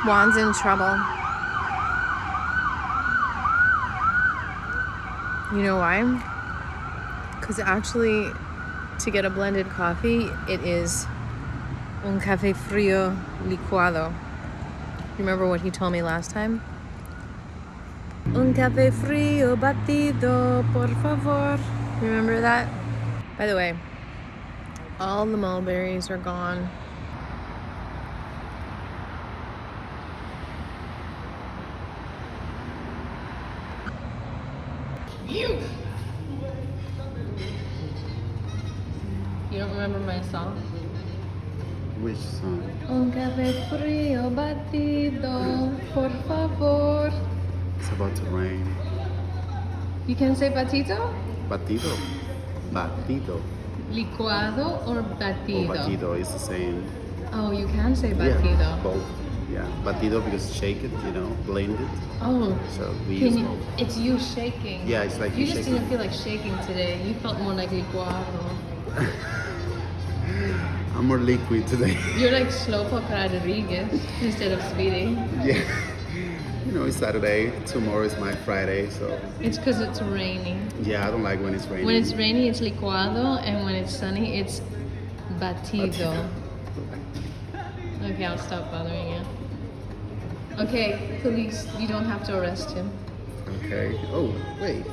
Juan's in trouble. You know why? Because actually, to get a blended coffee, it is un café frío licuado. Remember what he told me last time? Un café frío batido, por favor. Remember that? By the way, all the mulberries are gone. You don't remember my song? Which song? Un café frío batido, por favor. It's about to rain. You can say batito? Batido. Batido. Licuado or batido? Or batido is the same. Oh, you can say batido. Yeah, both. Yeah, batido because shake it, blend it. Oh, So we use both. it's you shaking. Yeah, it's like you you just shaking. didn't feel like shaking today. You felt more like licuado. I'm more liquid today. You're like Slowpoke Rodriguez instead of Speedy. Yeah. It's Saturday. Tomorrow is my Friday, so. It's because it's raining. Yeah, I don't like when it's raining. When it's rainy, it's licuado, and when it's sunny, it's batido. Okay, I'll stop bothering you. Okay, police, you don't have to arrest him. Okay. Oh, wait.